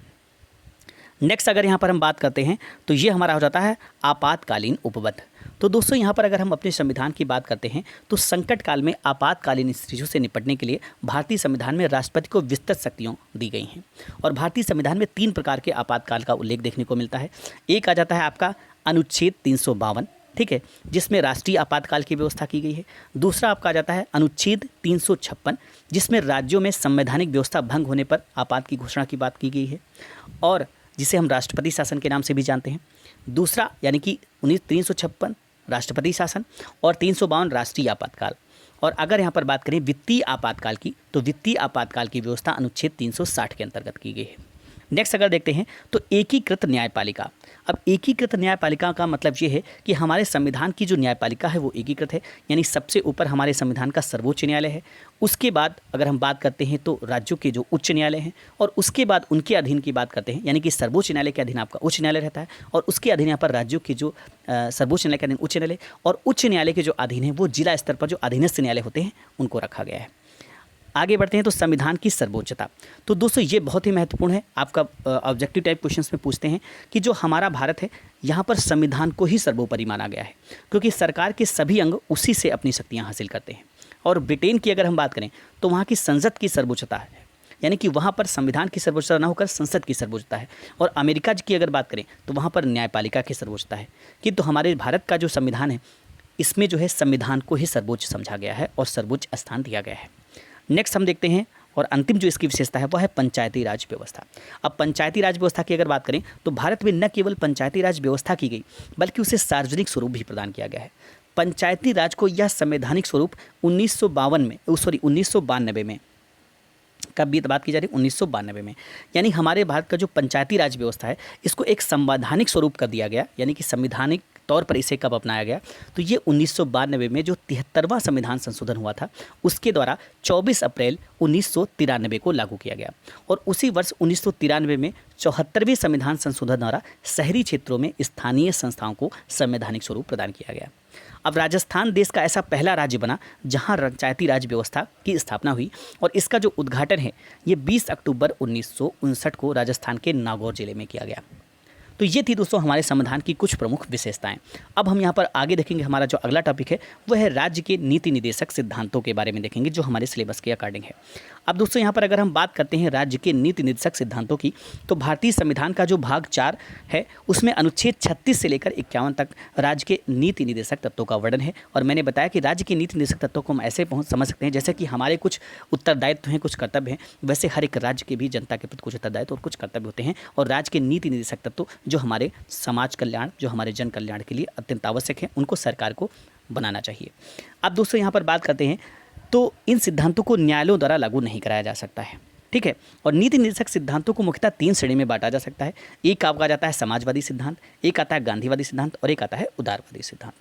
नेक्स्ट अगर यहाँ पर हम बात करते हैं तो ये हमारा हो जाता है आपातकालीन उपबद्ध। तो दोस्तों यहाँ पर अगर हम अपने संविधान की बात करते हैं तो संकट काल में आपातकालीन स्थितियों से निपटने के लिए भारतीय संविधान में राष्ट्रपति को विस्तृत शक्तियाँ दी गई हैं। और भारतीय संविधान में 3 प्रकार के आपातकाल का उल्लेख देखने को मिलता है। एक आ जाता है आपका अनुच्छेद 352, ठीक है, जिसमें राष्ट्रीय आपातकाल की व्यवस्था की गई है। दूसरा आपका आ जाता है अनुच्छेद 356, जिसमें राज्यों में संवैधानिक व्यवस्था भंग होने पर आपात की घोषणा की बात की गई है, और जिसे हम राष्ट्रपति शासन के नाम से भी जानते हैं। दूसरा यानी कि 356 राष्ट्रपति शासन और 352 राष्ट्रीय आपातकाल। और अगर यहाँ पर बात करें वित्तीय आपातकाल की, तो वित्तीय आपातकाल की व्यवस्था अनुच्छेद 360 के अंतर्गत की गई है। नेक्स्ट अगर देखते हैं तो एकीकृत न्यायपालिका। अब एकीकृत न्यायपालिका का मतलब ये है कि हमारे संविधान की जो न्यायपालिका है वो एकीकृत है, यानी सबसे ऊपर हमारे संविधान का सर्वोच्च न्यायालय है। उसके बाद अगर हम बात करते हैं तो राज्यों के जो उच्च न्यायालय हैं, और उसके बाद उनके अधीन की बात करते हैं, यानी कि सर्वोच्च न्यायालय के अधीन आपका उच्च न्यायालय रहता है, और उसके अधीन यहाँ पर राज्यों के जो सर्वोच्च न्यायालय के अधीन उच्च न्यायालय, और उच्च न्यायालय के जो अधीन है वो जिला स्तर पर जो अधीनस्थ न्यायालय होते हैं उनको रखा गया है। आगे बढ़ते हैं तो संविधान की सर्वोच्चता। तो दोस्तों ये बहुत ही महत्वपूर्ण है, आपका ऑब्जेक्टिव टाइप क्वेश्चंस में पूछते हैं कि जो हमारा भारत है यहाँ पर संविधान को ही सर्वोपरि माना गया है, क्योंकि सरकार के सभी अंग उसी से अपनी शक्तियाँ हासिल करते हैं। और ब्रिटेन की अगर हम बात करें तो वहाँ की संसद की सर्वोच्चता है, यानी कि वहाँ पर संविधान की सर्वोच्चता न होकर संसद की सर्वोच्चता है। और अमेरिका की अगर बात करें तो वहाँ पर न्यायपालिका की सर्वोच्चता है। किंतु हमारे भारत का जो संविधान है इसमें जो है संविधान को ही सर्वोच्च समझा गया है और सर्वोच्च स्थान दिया गया है। नेक्स्ट हम देखते हैं, और अंतिम जो इसकी विशेषता है वह है पंचायती राज व्यवस्था। अब पंचायती राज व्यवस्था की अगर बात करें तो भारत में न केवल पंचायती राज व्यवस्था की गई बल्कि उसे सार्वजनिक स्वरूप भी प्रदान किया गया है। पंचायती राज को यह संवैधानिक स्वरूप 1992 में कब भी बात की जा रही है 1992 में, यानी हमारे भारत का जो पंचायती राज व्यवस्था है इसको एक संवैधानिक स्वरूप कर दिया गया, यानी कि संवैधानिक तौर पर इसे कब अपनाया गया, तो ये 1992 में जो 73वां संविधान संशोधन हुआ था उसके द्वारा 24 अप्रैल 1993 को लागू किया गया। और उसी वर्ष 1993 में 74वें संविधान संशोधन द्वारा शहरी क्षेत्रों में स्थानीय संस्थाओं को संवैधानिक स्वरूप प्रदान किया गया। अब राजस्थान देश का ऐसा पहला राज्य बना जहां पंचायती राज व्यवस्था की स्थापना हुई, और इसका जो उद्घाटन है ये 20 अक्टूबर 1959 को राजस्थान के नागौर जिले में किया गया। तो ये थी दोस्तों हमारे संविधान की कुछ प्रमुख विशेषताएं। अब हम यहाँ पर आगे देखेंगे, हमारा जो अगला टॉपिक है वह है राज्य के नीति निर्देशक सिद्धांतों के बारे में देखेंगे जो हमारे सिलेबस के अकॉर्डिंग है। अब दोस्तों यहाँ पर अगर हम बात करते हैं राज्य के नीति निर्देशक सिद्धांतों की, तो भारतीय संविधान का जो भाग 4 है उसमें अनुच्छेद 36 से लेकर 51 तक राज्य के नीति निर्देशक तत्वों का वर्णन है। और मैंने बताया कि राज्य के नीति निर्देशक तत्वों को हम ऐसे समझ सकते हैं जैसे कि हमारे कुछ उत्तरदायित्व हैं, कुछ कर्तव्य हैं, वैसे हर एक राज्य के भी जनता के प्रति कुछ उत्तरदायित्व और कुछ कर्तव्य होते हैं। और राज्य के नीति निर्देशक तत्व जो हमारे समाज कल्याण, जो हमारे जन कल्याण के लिए अत्यंत आवश्यक है, उनको सरकार को बनाना चाहिए। अब दोस्तों यहाँ पर बात करते हैं तो इन सिद्धांतों को न्यायालयों द्वारा लागू नहीं कराया जा सकता है, ठीक है। और नीति निर्देशक सिद्धांतों को मुख्यतः 3 श्रेणी में बांटा जा सकता है। एक आपका जाता है समाजवादी सिद्धांत, एक आता है गांधीवादी सिद्धांत, और एक आता है उदारवादी सिद्धांत।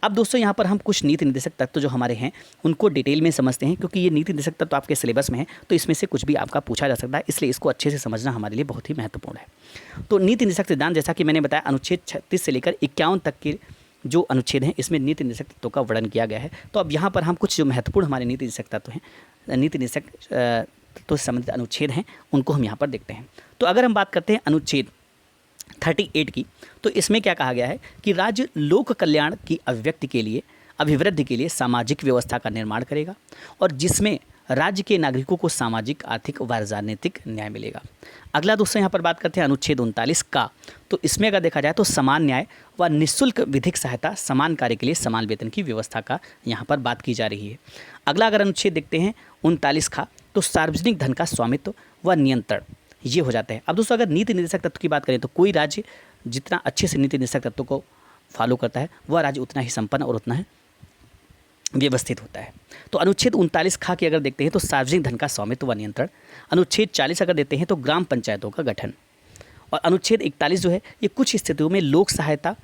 अब दोस्तों यहाँ पर हम कुछ नीति निर्देशक तत्व जो हमारे हैं उनको डिटेल में समझते हैं, क्योंकि ये नीति निर्देशक तत्व आपके सिलेबस में है तो इसमें से कुछ भी आपका पूछा जा सकता है, इसलिए इसको अच्छे से समझना हमारे लिए बहुत ही महत्वपूर्ण है। तो नीति निर्देशक सिद्धांत, जैसा कि मैंने बताया, अनुच्छेद 36 से लेकर 51 तक के जो अनुच्छेद हैं इसमें नीति निर्देशक तत्वों का वर्णन किया गया है। तो अब यहाँ पर हम कुछ जो महत्वपूर्ण हमारे नीति निर्देशक तत्व हैं, नीति निर्देशक तत्वों से संबंधित अनुच्छेद हैं, उनको हम यहाँ पर देखते हैं। तो अगर हम बात करते हैं अनुच्छेद 38 की, तो इसमें क्या कहा गया है कि राज्य लोक कल्याण की अभिव्यक्ति के लिए, अभिवृद्धि के लिए सामाजिक व्यवस्था का निर्माण करेगा, और जिसमें राज्य के नागरिकों को सामाजिक, आर्थिक व राजनीतिक न्याय मिलेगा। अगला दोस्तों यहाँ पर बात करते हैं अनुच्छेद 39 का। तो इसमें अगर देखा जाए तो समान न्याय व निःशुल्क विधिक सहायता, समान कार्य के लिए समान वेतन की व्यवस्था का यहाँ पर बात की जा रही है। अगला अगर अनुच्छेद देखते हैं 39 का, तो सार्वजनिक धन का स्वामित्व व नियंत्रण ये हो जाता है। अब दोस्तों अगर नीति निर्देशक तत्व की बात करें तो कोई राज्य जितना अच्छे से नीति निर्देशक तत्व को फॉलो करता है वह राज्य उतना ही संपन्न और उतना ही व्यवस्थित होता है। तो अनुच्छेद 39 खा की अगर देखते हैं तो सार्वजनिक धन का स्वामित्व व नियंत्रण, अनुच्छेद 40 अगर देते हैं तो ग्राम पंचायतों का गठन, और अनुच्छेद 41 जो है ये कुछ स्थितियों में लोक सहायता,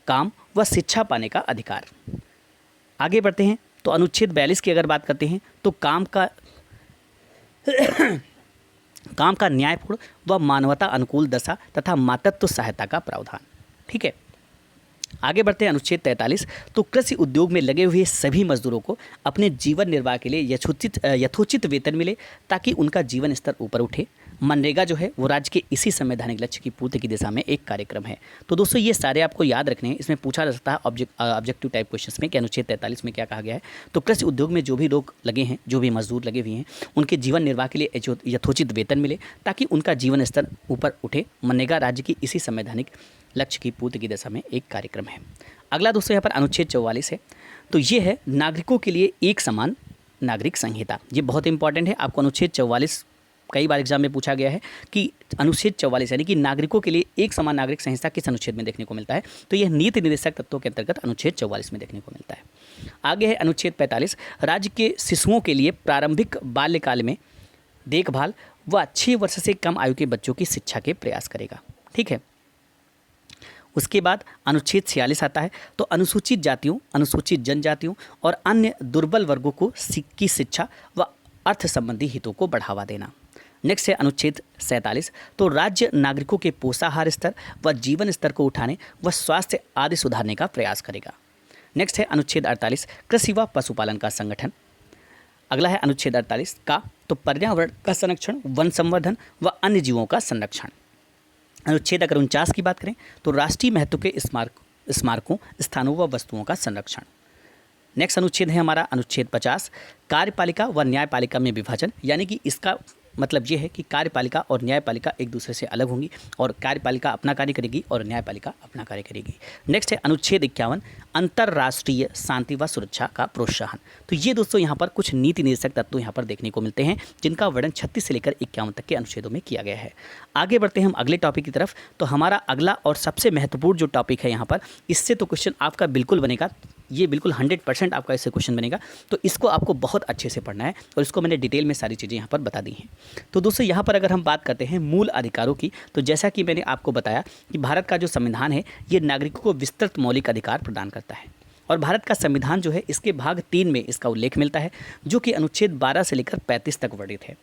काम व शिक्षा पाने का अधिकार। आगे बढ़ते हैं तो अनुच्छेद 42 की अगर बात करते हैं तो काम का न्यायपूर्ण व मानवता अनुकूल दशा तथा मातृत्व सहायता का प्रावधान, ठीक है। आगे बढ़ते हैं अनुच्छेद 43, तो कृषि उद्योग में लगे हुए सभी मजदूरों को अपने जीवन निर्वाह के लिए यथोचित वेतन मिले ताकि उनका जीवन स्तर ऊपर उठे। मनरेगा जो है वो राज्य के इसी संवैधानिक लक्ष्य की पूर्ति की दिशा में एक कार्यक्रम है। तो दोस्तों ये सारे आपको याद रखने हैं, इसमें पूछा जा सकता है ऑब्जेक्टिव टाइप क्वेश्चंस में कि अनुच्छेद 43 में क्या कहा गया है। तो कृषि उद्योग में जो भी लोग लगे हैं, जो भी मजदूर लगे हुए हैं, उनके जीवन निर्वाह के लिए यथोचित वेतन मिले ताकि उनका जीवन स्तर ऊपर उठे। मनरेगा राज्य की इसी संवैधानिक लक्ष्य की पूर्ति की दिशा में एक कार्यक्रम है। अगला दोस्तों यहाँ पर अनुच्छेद 44 है, तो ये है नागरिकों के लिए एक समान नागरिक संहिता। ये बहुत इंपॉर्टेंट है, आपको अनुच्छेद 44 कई बार एग्जाम में पूछा गया है कि अनुच्छेद 44 यानी कि नागरिकों के लिए एक समान नागरिक संहिता किस अनुच्छेद में देखने को मिलता है, तो यह नीति निर्देशक तत्वों के अंतर्गत अनुच्छेद 44 में देखने को मिलता है। आगे है अनुच्छेद 45, राज्य के शिशुओं के लिए प्रारंभिक बाल्यकाल में देखभाल वह 6 वर्ष से कम आयु के बच्चों की शिक्षा के प्रयास करेगा। ठीक है। उसके बाद अनुच्छेद 46 आता है। तो अनुसूचित जातियों, अनुसूचित जनजातियों और अन्य दुर्बल वर्गों को की शिक्षा व अर्थ संबंधी हितों को बढ़ावा देना। नेक्स्ट है अनुच्छेद 47। तो राज्य नागरिकों के पोषाहार स्तर व जीवन स्तर को उठाने व स्वास्थ्य आदि सुधारने का प्रयास करेगा। नेक्स्ट है अनुच्छेद 48, कृषि व पशुपालन का संगठन। अगला है अनुच्छेद 48 का, तो पर्यावरण का संरक्षण, वन संवर्धन व अन्य जीवों का संरक्षण। अनुच्छेद अगर 49 की बात करें तो राष्ट्रीय महत्व के स्मारकों, स्थानों व वस्तुओं का संरक्षण। नेक्स्ट अनुच्छेद है हमारा अनुच्छेद 50, कार्यपालिका व न्यायपालिका में विभाजन, यानी कि इसका मतलब ये है कि कार्यपालिका और न्यायपालिका एक दूसरे से अलग होंगी और कार्यपालिका अपना कार्य करेगी और न्यायपालिका अपना कार्य करेगी। नेक्स्ट है अनुच्छेद 51, अंतर्राष्ट्रीय शांति व सुरक्षा का प्रोत्साहन। तो ये दोस्तों यहाँ पर कुछ नीति निर्देशक तत्व यहाँ पर देखने को मिलते हैं जिनका वर्णन 36 से लेकर 51 तक के अनुच्छेदों में किया गया है। आगे बढ़ते हैं हम अगले टॉपिक की तरफ। तो हमारा अगला और सबसे महत्वपूर्ण जो टॉपिक है यहाँ पर, इससे तो क्वेश्चन आपका बिल्कुल बनेगा, ये बिल्कुल 100% आपका इससे क्वेश्चन बनेगा। तो इसको आपको बहुत अच्छे से पढ़ना है और इसको मैंने डिटेल में सारी चीज़ें यहाँ पर बता दी हैं। तो दोस्तों यहाँ पर अगर हम बात करते हैं मूल अधिकारों की, तो जैसा कि मैंने आपको बताया कि भारत का जो संविधान है ये नागरिकों को विस्तृत मौलिक अधिकार प्रदान करता है और भारत का संविधान जो है इसके भाग 3 में इसका उल्लेख मिलता है जो कि अनुच्छेद 12 से लेकर 35 तक वर्णित है।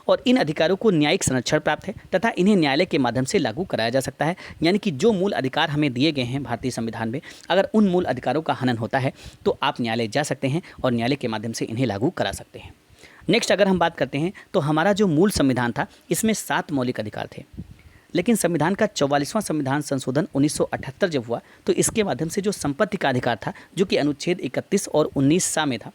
और इन अधिकारों को न्यायिक संरक्षण प्राप्त है तथा इन्हें न्यायालय के माध्यम से लागू कराया जा सकता है। यानी कि जो मूल अधिकार हमें दिए गए हैं भारतीय संविधान में, अगर उन मूल अधिकारों का हनन होता है तो आप न्यायालय जा सकते हैं और न्यायालय के माध्यम से इन्हें लागू करा सकते हैं। नेक्स्ट अगर हम बात करते हैं तो हमारा जो मूल संविधान था इसमें 7 मौलिक अधिकार थे, लेकिन संविधान का 44वां संविधान संशोधन 1978 जब हुआ तो इसके माध्यम से जो संपत्ति का अधिकार था जो कि अनुच्छेद 31 और 19 में था,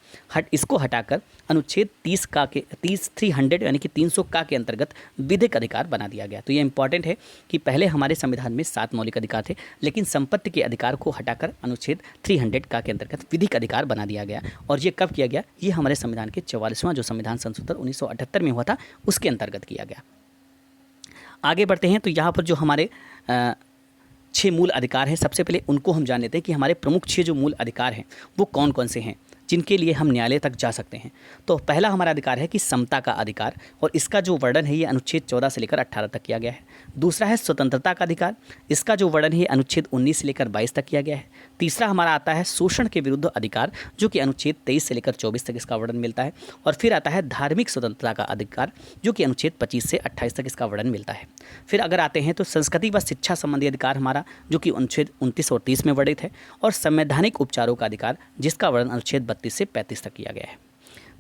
इसको हटाकर अनुच्छेद 300 यानी कि 300 का के अंतर्गत विधिक अधिकार बना दिया गया। तो ये इंपॉर्टेंट है कि पहले हमारे संविधान में 7 मौलिक अधिकार थे, लेकिन संपत्ति के अधिकार को हटाकर अनुच्छेद 300 का के अंतर्गत विधिक अधिकार बना दिया गया। और ये कब किया गया? ये हमारे संविधान के 44वां जो संविधान संशोधन 1978 में हुआ था उसके अंतर्गत किया गया। आगे बढ़ते हैं तो यहाँ पर जो हमारे 6 मूल अधिकार हैं, सबसे पहले उनको हम जान लेते हैं कि हमारे प्रमुख 6 जो मूल अधिकार हैं वो कौन कौन से हैं जिनके लिए हम न्यायालय तक जा सकते हैं। तो पहला हमारा अधिकार है कि समता का अधिकार, और इसका जो वर्णन है ये अनुच्छेद 14 से लेकर 18 तक किया गया है। दूसरा है स्वतंत्रता का अधिकार, इसका जो वर्णन है अनुच्छेद 19 से लेकर 22 तक किया गया है। तीसरा हमारा आता है शोषण के विरुद्ध अधिकार, जो कि अनुच्छेद 23 से लेकर 24 तक इसका वर्णन मिलता है। और फिर आता है धार्मिक स्वतंत्रता का अधिकार, जो कि अनुच्छेद 25 से 28 तक इसका वर्णन मिलता है। फिर अगर आते हैं तो संस्कृति व शिक्षा संबंधी अधिकार हमारा, जो कि अनुच्छेद 29 और 30 में वर्णित है। और संवैधानिक उपचारों का अधिकार, जिसका वर्णन अनुच्छेद 32 से 35 तक किया गया है।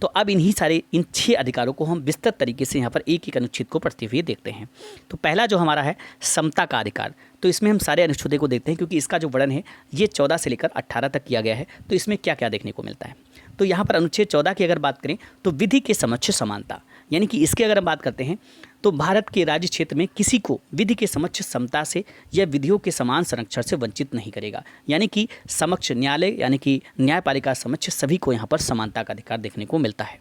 तो अब इन 6 अधिकारों को हम विस्तृत तरीके से यहाँ पर एक एक अनुच्छेद को पढ़ते हुए देखते हैं। तो पहला जो हमारा है समता का अधिकार, तो इसमें हम सारे अनुच्छेदों को देखते हैं क्योंकि इसका जो वर्णन है ये 14 से लेकर 18 तक किया गया है। तो इसमें क्या क्या देखने को मिलता है? तो यहाँ पर अनुच्छेद 14 की अगर बात करें तो विधि के समक्ष समानता, यानी कि इसकी अगर हम बात करते हैं तो भारत के राज्य क्षेत्र में किसी को विधि के समक्ष समता से या विधियों के समान संरक्षण से वंचित नहीं करेगा। यानी कि समक्ष न्यायालय यानी कि न्यायपालिका समक्ष सभी को यहाँ पर समानता का अधिकार देखने को मिलता है।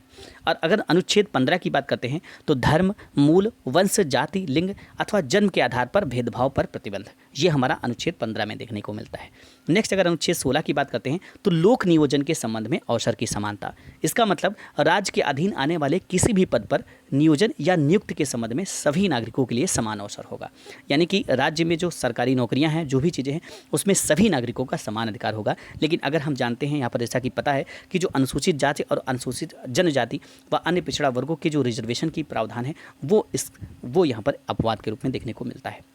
और अगर अनुच्छेद 15 की बात करते हैं तो धर्म, मूल, वंश, जाति, लिंग अथवा जन्म के आधार पर भेदभाव पर प्रतिबंध, ये हमारा अनुच्छेद 15 में देखने को मिलता है। नेक्स्ट अगर अनुच्छेद 16 की बात करते हैं तो लोक नियोजन के संबंध में अवसर की समानता, इसका मतलब राज्य के अधीन आने वाले किसी भी पद पर नियोजन या नियुक्ति के संबंध में सभी नागरिकों के लिए समान अवसर होगा। यानी कि राज्य में जो सरकारी नौकरियां हैं, जो भी चीज़ें हैं, उसमें सभी नागरिकों का समान अधिकार होगा। लेकिन अगर हम जानते हैं यहाँ पर जैसा कि पता है कि जो अनुसूचित जाति और अनुसूचित जनजाति व अन्य पिछड़ा वर्गों के जो रिजर्वेशन की प्रावधान है वो यहाँ पर अपवाद के रूप में देखने को मिलता है।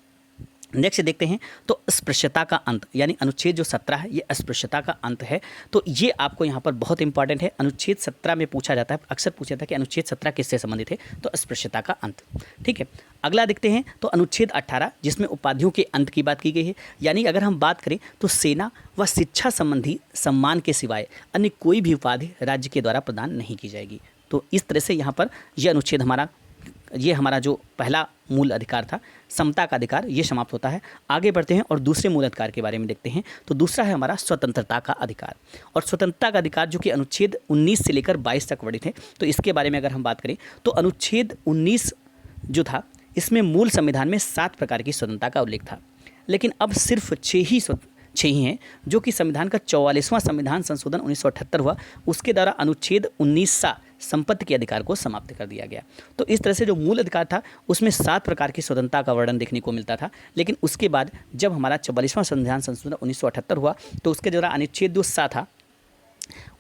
नेक्स्ट देखते हैं तो अस्पृश्यता का अंत, यानी अनुच्छेद जो 17 है ये अस्पृश्यता का अंत है। तो ये आपको यहाँ पर बहुत इंपॉर्टेंट है। अनुच्छेद 17 में पूछा जाता है, अक्सर पूछा जाता है कि अनुच्छेद 17 किससे संबंधित है, तो अस्पृश्यता का अंत। ठीक है, अगला देखते हैं तो अनुच्छेद 18 जिसमें उपाधियों के अंत की बात की गई है। यानी अगर हम बात करें तो सेना व शिक्षा संबंधी सम्मान के सिवाय अन्य कोई भी उपाधि राज्य के द्वारा प्रदान नहीं की जाएगी। तो इस तरह से यहाँ पर यह अनुच्छेद हमारा जो पहला मूल अधिकार था समता का अधिकार, ये समाप्त होता है। आगे बढ़ते हैं और दूसरे मूल अधिकार के बारे में देखते हैं। तो दूसरा है हमारा स्वतंत्रता का अधिकार, और स्वतंत्रता का अधिकार जो कि अनुच्छेद 19 से लेकर 22 तक वर्णित है। तो इसके बारे में अगर हम बात करें तो अनुच्छेद 19 जो था इसमें मूल संविधान में 7 प्रकार की स्वतंत्रता का उल्लेख था, लेकिन अब सिर्फ 6 ही हैं, जो कि संविधान का 44वां संविधान संशोधन 1978 हुआ उसके द्वारा अनुच्छेद 19 संपत्ति के अधिकार को समाप्त कर दिया गया। तो इस तरह से जो मूल अधिकार था उसमें 7 प्रकार की स्वतंत्रता का वर्णन देखने को मिलता था, लेकिन उसके बाद जब हमारा 44वां संविधान संशोधन 1978 हुआ तो उसके द्वारा अनुच्छेद जो 7 था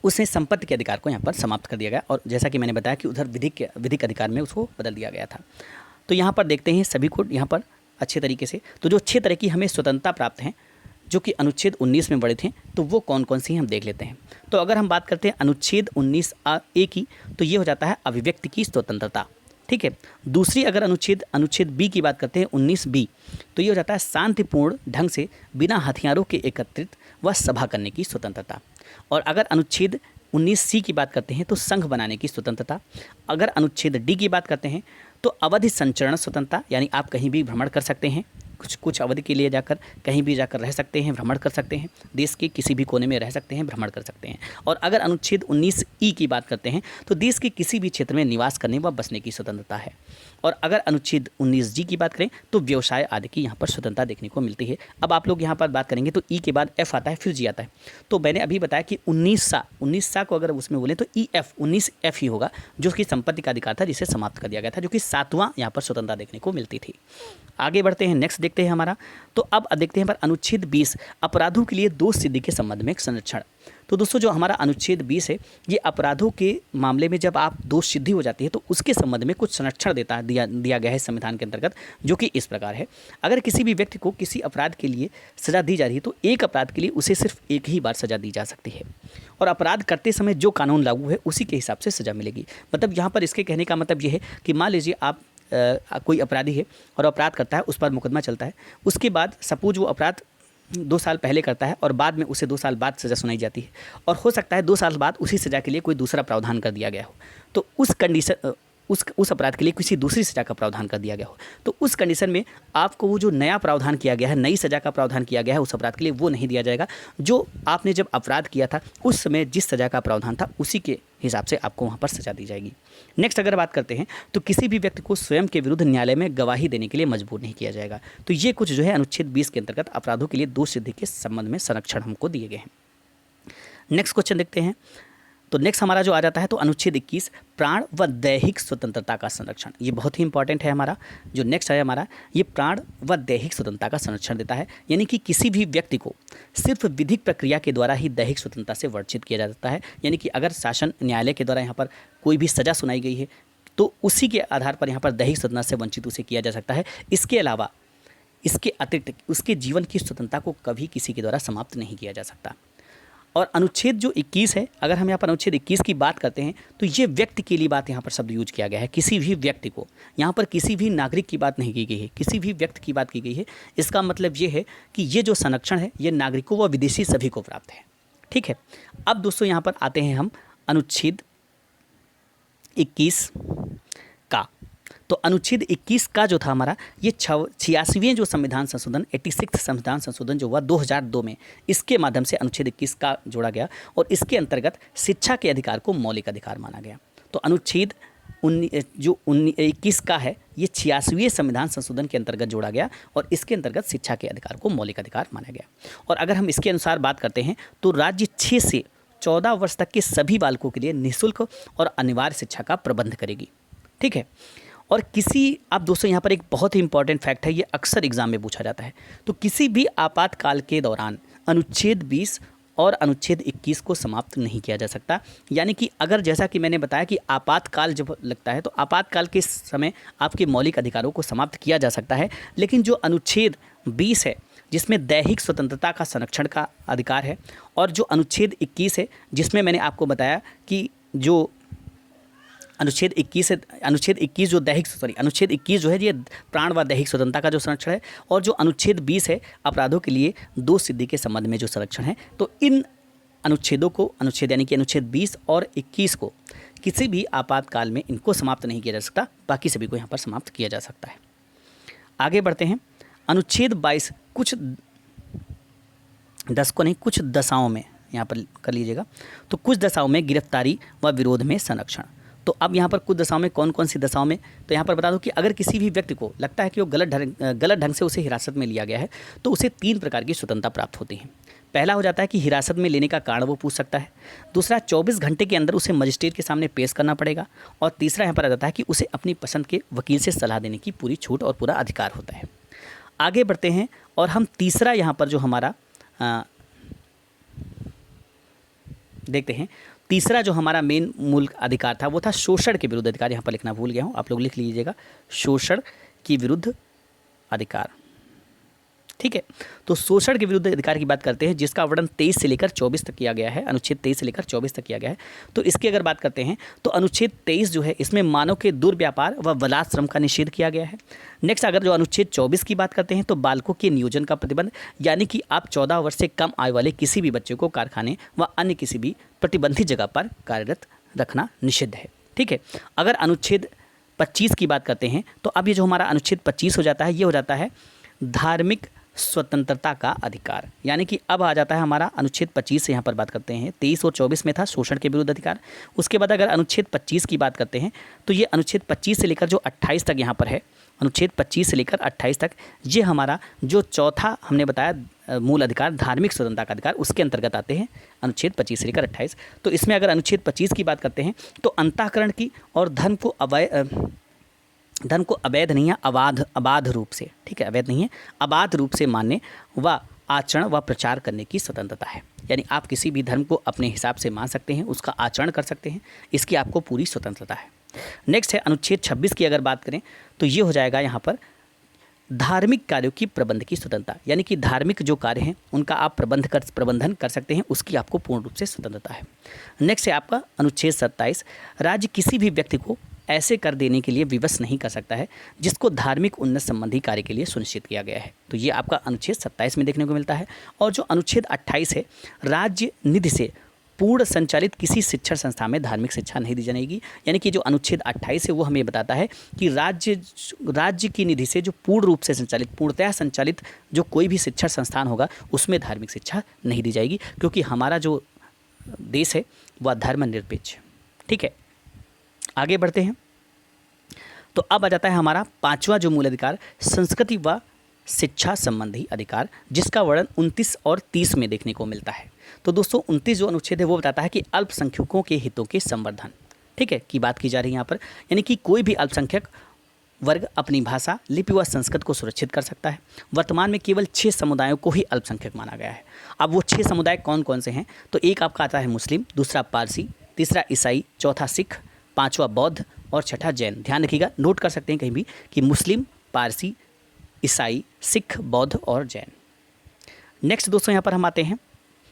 उसने संपत्ति के अधिकार को यहाँ पर समाप्त कर दिया गया, और जैसा कि मैंने बताया कि उधर विधिक अधिकार में उसको बदल दिया गया था। तो यहाँ पर देखते हैं सभी को यहाँ पर अच्छे तरीके से, तो जो 6 तरह की हमें स्वतंत्रता प्राप्त हैं जो कि अनुच्छेद 19 में वर्णित हैं, तो वो कौन कौन सी हम देख लेते हैं। तो अगर हम बात करते हैं अनुच्छेद 19A की, तो ये हो जाता है अभिव्यक्ति की स्वतंत्रता, ठीक है। दूसरी अगर अनुच्छेद बी की बात करते हैं 19B, तो ये हो जाता है शांतिपूर्ण ढंग से बिना हथियारों के एकत्रित व सभा करने की स्वतंत्रता। और अगर अनुच्छेद 19C की बात करते हैं तो संघ बनाने की स्वतंत्रता। अगर अनुच्छेद डी की बात करते हैं तो अवधि संचरण स्वतंत्रता, यानी आप कहीं भी भ्रमण कर सकते हैं, कुछ अवधि के लिए जाकर कहीं भी जाकर रह सकते हैं, भ्रमण कर सकते हैं, देश के किसी भी कोने में रह सकते हैं, भ्रमण कर सकते हैं। और अगर अनुच्छेद 19E की बात करते हैं तो देश के किसी भी क्षेत्र में निवास करने व बसने की स्वतंत्रता है। और अगर अनुच्छेद 19G की बात करें तो व्यवसाय आदि की यहाँ पर स्वतंत्रता देखने को मिलती है। अब आप लोग यहाँ पर बात करेंगे तो ई के बाद एफ आता है, फिर जी आता है। तो मैंने अभी बताया कि 19 को अगर उसमें बोले तो EF 19F ही होगा, जो कि संपत्ति का अधिकार था जिसे समाप्त कर दिया गया था, जो कि 7वां यहाँ पर स्वतंत्रता देखने को मिलती थी। आगे बढ़ते हैं, नेक्स्ट देखते हैं हमारा। तो अब देखते हैं पर अनुच्छेद 20 अपराधों के लिए दोष सिद्धि के संबंध में एक संरक्षण। तो दोस्तों जो हमारा अनुच्छेद 20 है ये अपराधों के मामले में जब आप दोष सिद्धि हो जाती है तो उसके संबंध में कुछ संरक्षण दिया गया है संविधान के अंतर्गत, जो कि इस प्रकार है। अगर किसी भी व्यक्ति को किसी अपराध के लिए सजा दी जा रही है तो एक अपराध के लिए उसे सिर्फ एक ही बार सजा दी जा सकती है, और अपराध करते समय जो कानून लागू है उसी के हिसाब से सजा मिलेगी। मतलब यहाँ पर इसके कहने का मतलब ये है कि मान लीजिए आप कोई अपराधी है और अपराध करता है, उस पर मुकदमा चलता है, उसके बाद सपोज वो अपराध 2 साल पहले करता है और बाद में उसे 2 साल बाद सज़ा सुनाई जाती है, और हो सकता है 2 साल बाद उसी सज़ा के लिए कोई दूसरा प्रावधान कर दिया गया हो, तो उस कंडीशन उस अपराध के लिए किसी दूसरी सज़ा का प्रावधान कर दिया गया हो, तो उस कंडीशन में आपको वो जो नया प्रावधान किया गया है, नई सज़ा का प्रावधान किया गया है उस अपराध के लिए, वो नहीं दिया जाएगा। जो आपने जब अपराध किया था उस समय जिस सज़ा का प्रावधान था उसी के हिसाब से आपको वहाँ पर सज़ा दी जाएगी। नेक्स्ट अगर बात करते हैं तो किसी भी व्यक्ति को स्वयं के विरुद्ध न्यायालय में गवाही देने के लिए मजबूर नहीं किया जाएगा। तो ये कुछ जो है अनुच्छेद 20 के अंतर्गत अपराधों के लिए दोष सिद्धि के संबंध में संरक्षण हमको दिए गए हैं। नेक्स्ट क्वेश्चन देखते हैं। तो नेक्स्ट हमारा जो आ जाता है तो अनुच्छेद 21 प्राण व दैहिक स्वतंत्रता का संरक्षण। ये बहुत ही इंपॉर्टेंट है हमारा। जो नेक्स्ट है हमारा, ये प्राण व दैहिक स्वतंत्रता का संरक्षण देता है, यानी कि किसी भी व्यक्ति को सिर्फ विधिक प्रक्रिया के द्वारा ही दैहिक स्वतंत्रता से वंचित किया जा सकता है। यानी कि अगर शासन न्यायालय के द्वारा यहाँ पर कोई भी सज़ा सुनाई गई है तो उसी के आधार पर यहाँ पर दैहिक स्वतंत्रता से वंचित उसे किया जा सकता है। इसके अलावा इसके अतिरिक्त उसके जीवन की स्वतंत्रता को कभी किसी के द्वारा समाप्त नहीं किया जा सकता। और अनुच्छेद जो 21 है, अगर हम यहाँ पर अनुच्छेद 21 की बात करते हैं तो ये व्यक्ति के लिए बात यहाँ पर शब्द यूज किया गया है, किसी भी व्यक्ति को। यहाँ पर किसी भी नागरिक की बात नहीं की गई है, किसी भी व्यक्ति की बात की गई है। इसका मतलब ये है कि ये जो संरक्षण है ये नागरिकों व विदेशी सभी को प्राप्त है, ठीक है। अब दोस्तों यहाँ पर आते हैं हम अनुच्छेद 21 का। तो अनुच्छेद 21 का जो था हमारा, ये 86वें जो संविधान संशोधन 86 संविधान संशोधन जो हुआ 2002 में, इसके माध्यम से अनुच्छेद 21 का जोड़ा गया और इसके अंतर्गत शिक्षा के अधिकार को मौलिक अधिकार माना गया। तो अनुच्छेद 21 का है, ये 86वें संविधान संशोधन के अंतर्गत जोड़ा गया और इसके अंतर्गत शिक्षा के अधिकार को मौलिक अधिकार माना गया। और अगर हम इसके अनुसार बात करते हैं तो राज्य 6 से 14 वर्ष तक के सभी बालकों के लिए निःशुल्क और अनिवार्य शिक्षा का प्रबंध करेगी, ठीक है। और आप दोस्तों यहाँ पर एक बहुत ही इंपॉर्टेंट फैक्ट है, ये अक्सर एग्जाम में पूछा जाता है। तो किसी भी आपातकाल के दौरान अनुच्छेद 20 और अनुच्छेद 21 को समाप्त नहीं किया जा सकता। यानी कि अगर जैसा कि मैंने बताया कि आपातकाल जब लगता है तो आपातकाल के समय आपके मौलिक अधिकारों को समाप्त किया जा सकता है, लेकिन जो अनुच्छेद 20 है जिसमें दैहिक स्वतंत्रता का संरक्षण का अधिकार है, और जो अनुच्छेद 21 है जिसमें मैंने आपको बताया कि जो अनुच्छेद 21 जो है ये प्राण व दैहिक स्वतंत्रता का जो संरक्षण है, और जो अनुच्छेद 20 है अपराधों के लिए दोष सिद्धि के संबंध में जो संरक्षण है। तो इन अनुच्छेदों को यानी कि अनुच्छेद 20 और 21 को किसी भी आपातकाल में इनको समाप्त नहीं किया जा सकता, बाकी सभी को यहाँ पर समाप्त किया जा सकता है। आगे बढ़ते हैं। अनुच्छेद 22 कुछ दशाओं में यहाँ पर कर लीजिएगा। तो कुछ दशाओं में गिरफ्तारी व विरोध में संरक्षण। तो अब यहाँ पर कुछ दशाओं में कौन कौन सी दशाओं में, तो यहाँ पर बता दूं कि अगर किसी भी व्यक्ति को लगता है कि वो गलत ढंग से उसे हिरासत में लिया गया है तो उसे 3 प्रकार की स्वतंत्रता प्राप्त होती है। पहला हो जाता है कि हिरासत में लेने का कारण वो पूछ सकता है। दूसरा, 24 घंटे के अंदर उसे मजिस्ट्रेट के सामने पेश करना पड़ेगा। और तीसरा यहाँ पर आ जाता है कि उसे अपनी पसंद के वकील से सलाह देने की पूरी छूट और पूरा अधिकार होता है। आगे बढ़ते हैं और हम तीसरा यहाँ पर जो हमारा देखते हैं, तीसरा जो हमारा मेन मूल अधिकार था वो था शोषण के विरुद्ध अधिकार। यहाँ पर लिखना भूल गया हूँ, आप लोग लिख लीजिएगा, शोषण के विरुद्ध अधिकार। ठीक है, तो शोषण के विरुद्ध अधिकार की बात करते हैं, जिसका वर्णन 23 से लेकर 24 तक किया गया है, अनुच्छेद 23 से लेकर 24 तक किया गया है। तो इसकी अगर बात करते हैं तो अनुच्छेद 23 जो है इसमें मानव के दुर्व्यापार व बलात् श्रम का निषेध किया गया है। नेक्स्ट, अगर जो अनुच्छेद 24 की बात करते हैं तो बालकों के नियोजन का प्रतिबंध, यानी कि आप 14 वर्ष से कम आयु वाले किसी भी बच्चे को कारखाने व अन्य किसी भी प्रतिबंधित जगह पर कार्यरत रखना निषिद्ध है। ठीक है, अगर अनुच्छेद 25 की बात करते हैं तो अब ये जो हमारा अनुच्छेद 25 हो जाता है, ये हो जाता है धार्मिक स्वतंत्रता का अधिकार, यानी कि अब आ जाता है हमारा अनुच्छेद 25 से यहाँ पर बात करते हैं। 23 और 24 में था शोषण के विरुद्ध अधिकार। उसके बाद अगर अनुच्छेद 25 की बात करते हैं तो ये अनुच्छेद 25 से लेकर जो 28 तक यहाँ पर है, अनुच्छेद 25 से लेकर 28 तक, ये हमारा जो चौथा हमने बताया मूल अधिकार धार्मिक स्वतंत्रता का अधिकार, उसके अंतर्गत आते हैं अनुच्छेद 25 से लेकर 28। तो इसमें अगर अनुच्छेद 25 की बात करते हैं तो अंतःकरण की और धन को अवैध नहीं है, अबाध रूप से, ठीक है, अवैध नहीं है, अबाध रूप से मानने व आचरण व प्रचार करने की स्वतंत्रता है। यानी आप किसी भी धर्म को अपने हिसाब से मान सकते हैं, उसका आचरण कर सकते हैं, इसकी आपको पूरी स्वतंत्रता है। नेक्स्ट है अनुच्छेद 26 की अगर बात करें तो ये हो जाएगा यहाँ पर धार्मिक कार्यों की प्रबंध की स्वतंत्रता, यानी कि धार्मिक जो कार्य हैं उनका आप प्रबंधन कर सकते हैं, उसकी आपको पूर्ण रूप से स्वतंत्रता है। नेक्स्ट है आपका अनुच्छेद 27, राज्य किसी भी व्यक्ति को ऐसे कर देने के लिए विवश नहीं कर सकता है जिसको धार्मिक उन्नत संबंधी कार्य के लिए सुनिश्चित किया गया है। तो ये आपका अनुच्छेद 27 में देखने को मिलता है। और जो अनुच्छेद 28 है, राज्य निधि से पूर्ण संचालित किसी शिक्षण संस्था में धार्मिक शिक्षा नहीं दी जाएगी। यानी कि जो अनुच्छेद 28 है वो हमें बताता है कि राज्य की निधि से जो पूर्ण रूप से संचालित, पूर्णतः संचालित जो कोई भी शिक्षण संस्थान होगा उसमें धार्मिक शिक्षा नहीं दी जाएगी, क्योंकि हमारा जो देश है वह धर्मनिरपेक्ष। ठीक है, आगे बढ़ते हैं तो अब आ जाता है हमारा पांचवा जो मूल अधिकार संस्कृति व शिक्षा संबंधी अधिकार, जिसका वर्णन 29 और 30 में देखने को मिलता है। तो दोस्तों 29 जो अनुच्छेद है वो बताता है कि अल्पसंख्यकों के हितों के संवर्धन, ठीक है, की बात की जा रही है यहाँ पर, यानी कि कोई भी अल्पसंख्यक वर्ग अपनी भाषा, लिपि व संस्कृत को सुरक्षित कर सकता है। वर्तमान में केवल 6 समुदायों को ही अल्पसंख्यक माना गया है। अब वो 6 समुदाय कौन कौन से हैं, तो एक आपका आता है मुस्लिम, दूसरा पारसी, तीसरा ईसाई, चौथा सिख, पांचवा बौद्ध और छठा जैन। ध्यान रखिएगा, नोट कर सकते हैं कहीं भी कि मुस्लिम, पारसी, ईसाई, सिख, बौद्ध और जैन। नेक्स्ट दोस्तों यहाँ पर हम आते हैं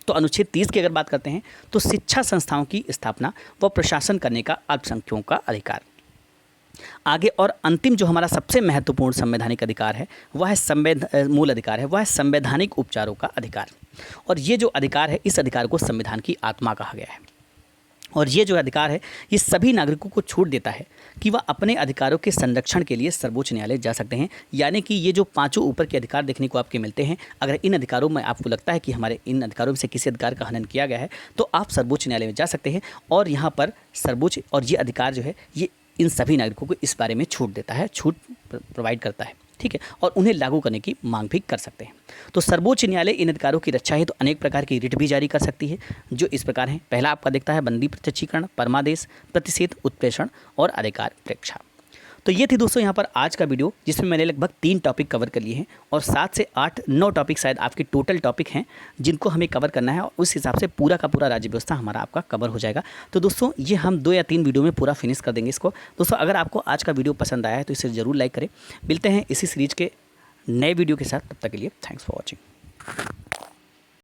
तो अनुच्छेद 30 की अगर बात करते हैं तो शिक्षा संस्थाओं की स्थापना व प्रशासन करने का अल्पसंख्यकों का अधिकार। आगे और अंतिम जो हमारा सबसे महत्वपूर्ण संवैधानिक अधिकार है वह है मूल अधिकार है, वह है संवैधानिक उपचारों का अधिकार। और ये जो अधिकार है, इस अधिकार को संविधान की आत्मा कहा गया है। और ये जो अधिकार है ये सभी नागरिकों को छूट देता है कि वह अपने अधिकारों के संरक्षण के लिए सर्वोच्च न्यायालय जा सकते हैं। यानी कि ये जो पांचों ऊपर के अधिकार देखने को आपके मिलते हैं, अगर इन अधिकारों में आपको लगता है कि हमारे इन अधिकारों में से किसी अधिकार का हनन किया गया है तो आप सर्वोच्च न्यायालय में जा सकते हैं। और यहाँ पर सर्वोच्च और ये अधिकार जो है ये इन सभी नागरिकों को इस बारे में छूट देता है, छूट प्रोवाइड करता है, ठीक है, और उन्हें लागू करने की मांग भी कर सकते हैं। तो सर्वोच्च न्यायालय इन अधिकारों की रक्षा है तो अनेक प्रकार की रिट भी जारी कर सकती है, जो इस प्रकार हैं। पहला आपका देखता है बंदी प्रत्यक्षीकरण, परमादेश, प्रतिषेध, उत्प्रेषण और अधिकार प्रेक्षा। तो ये थी दोस्तों यहाँ पर आज का वीडियो, जिसमें मैंने लगभग 3 टॉपिक कवर कर लिए हैं और 7 से 8-9 टॉपिक शायद आपके टोटल टॉपिक हैं जिनको हमें कवर करना है, और उस हिसाब से पूरा का पूरा राज्य व्यवस्था हमारा आपका कवर हो जाएगा। तो दोस्तों ये हम 2 या 3 वीडियो में पूरा फिनिश कर देंगे इसको। दोस्तों अगर आपको आज का वीडियो पसंद आया है तो इसे ज़रूर लाइक करें। मिलते हैं इसी सीरीज़ के नए वीडियो के साथ, तब तक के लिए थैंक्स फॉर वॉचिंग।